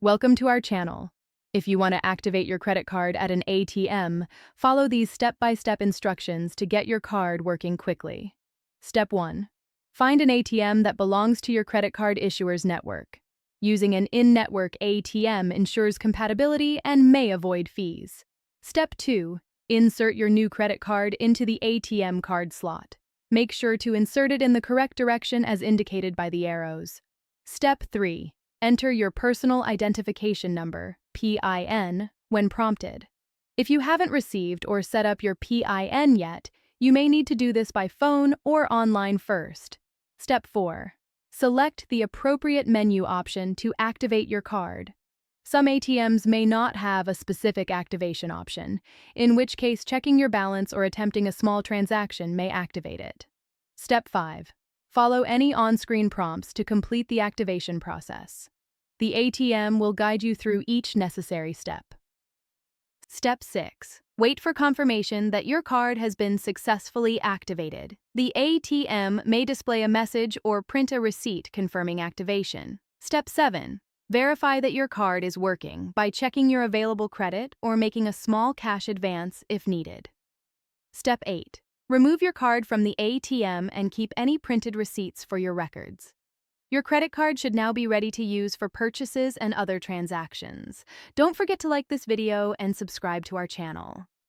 Welcome to our channel. If you want to activate your credit card at an ATM, follow these step-by-step instructions to get your card working quickly. Step 1. Find an ATM that belongs to your credit card issuer's network. Using an in-network ATM ensures compatibility and may avoid fees. Step 2. Insert your new credit card into the ATM card slot. Make sure to insert it in the correct direction as indicated by the arrows. Step 3. Enter your personal identification number, PIN, when prompted. If you haven't received or set up your PIN yet, you may need to do this by phone or online first. Step 4. Select the appropriate menu option to activate your card. Some ATMs may not have a specific activation option, in which case checking your balance or attempting a small transaction may activate it. Step 5. Follow any on-screen prompts to complete the activation process. The ATM will guide you through each necessary step. Step 6. Wait for confirmation that your card has been successfully activated. The ATM may display a message or print a receipt confirming activation. Step 7. Verify that your card is working by checking your available credit or making a small cash advance if needed. Step 8. Remove your card from the ATM and keep any printed receipts for your records. Your credit card should now be ready to use for purchases and other transactions. Don't forget to like this video and subscribe to our channel.